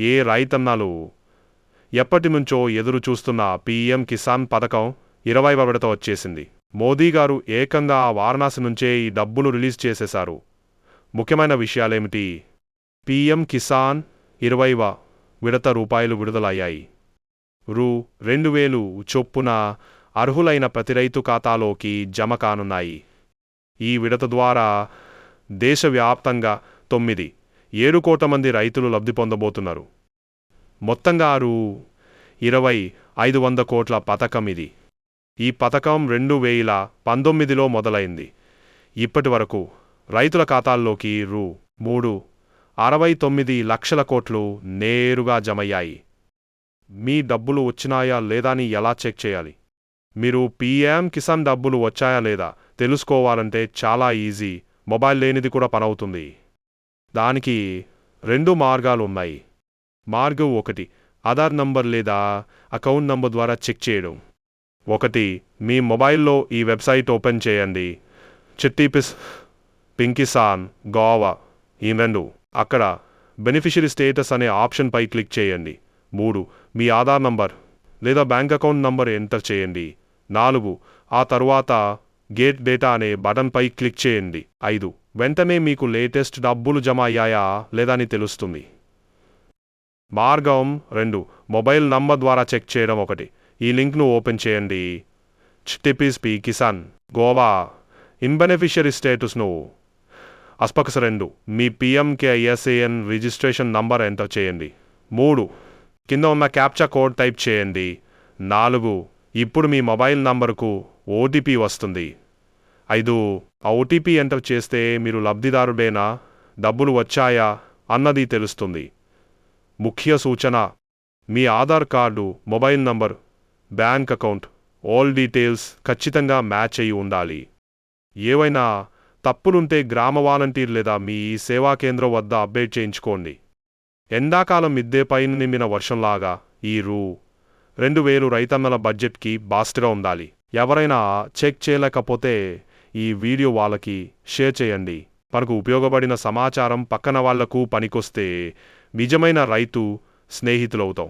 ఏ రైతన్నలు ఎప్పటినుంచో ఎదురు చూస్తున్న పీఎం కిసాన్ పథకం 20వ విడత వచ్చేసింది. మోదీ గారు ఏకంగా ఆ వారణాసి నుంచే ఈ డబ్బులు రిలీజ్ చేసేశారు. ముఖ్యమైన విషయాలేమిటి? పీఎం కిసాన్ 20వ విడత రూపాయలు విడుదలయ్యాయి. రూ. 2,000 చొప్పున అర్హులైన ప్రతి రైతు ఖాతాలోకి జమ కానున్నాయి. ఈ విడత ద్వారా దేశవ్యాప్తంగా 9.7 కోట్ల మంది రైతులు లబ్ధి పొందబోతున్నారు. మొత్తంగా రూ. 2,500 కోట్ల పథకం ఇది. ఈ పథకం 2019లో మొదలైంది. ఇప్పటి వరకు రైతుల ఖాతాల్లోకి రూ. 369 లక్షల కోట్లు నేరుగా జమయ్యాయి. మీ డబ్బులు వచ్చినాయా లేదా అని ఎలా చెక్ చేయాలి? మీరు పీఎం కిసాన్ డబ్బులు వచ్చాయా లేదా తెలుసుకోవాలంటే చాలా ఈజీ. మొబైల్ లేనిది కూడా పనవుతుంది. దానికి 2 మార్గాలు ఉన్నాయి. మార్గం 1 ఆధార్ నంబర్ లేదా అకౌంట్ నంబర్ ద్వారా చెక్ చేయడం. 1 మీ మొబైల్లో ఈ వెబ్సైట్ ఓపెన్ చేయండి. chittipis.in/gov. ఈ 2 అక్కడ బెనిఫిషరీ స్టేటస్ అనే ఆప్షన్పై క్లిక్ చేయండి. 3 మీ ఆధార్ నంబర్ లేదా బ్యాంక్ అకౌంట్ నంబర్ ఎంటర్ చేయండి. 4 ఆ తరువాత గెట్ డేటా అనే బటన్పై క్లిక్ చేయండి. 5 వెంటనే మీకు లేటెస్ట్ డబ్బులు జమ అయ్యాయా లేదా అని తెలుస్తుంది. మార్గం 2 మొబైల్ నంబర్ ద్వారా చెక్ చేయడం. 1 ఈ లింక్ను ఓపెన్ చేయండి. chittipis.in/gov. బెనిఫిషరీ స్టేటస్ను అస్పకస 2 మీ PMKISAN రిజిస్ట్రేషన్ నంబర్ ఎంటర్ చేయండి. 3 కింద ఉన్న క్యాప్చా కోడ్ టైప్ చేయండి. 4 ఇప్పుడు మీ మొబైల్ నంబరుకు ఓటీపీ వస్తుంది. 5 ఆ ఓటీపీ ఎంటర్ చేస్తే మీరు లబ్ధిదారుడేనా, డబ్బులు వచ్చాయా అన్నది తెలుస్తుంది. ముఖ్య సూచన: మీ Aadhaar card, mobile number, bank account all details ఖచ్చితంగా మ్యాచ్ అయి ఉండాలి. ఏవైనా తప్పులుంటే గ్రామ వాలంటీర్ లేదా మీ సేవా కేంద్రం వద్ద అప్డేట్ చేయించుకోండి. ఎండాకాలం మిద్దె పైన నిమ్మిన వర్షంలాగా ఈ రూ. 2,000 రైతన్నల బడ్జెట్కి బాస్ట్గా ఉండాలి. ఎవరైనా చెక్ చేయలేకపోతే ఈ వీడియో వాళ్ళకి షేర్ చేయండి. మనకు ఉపయోగపడిన సమాచారం పక్కన వాళ్లకు పనికొస్తే నిజమైన రైతు స్నేహితులవుతాం.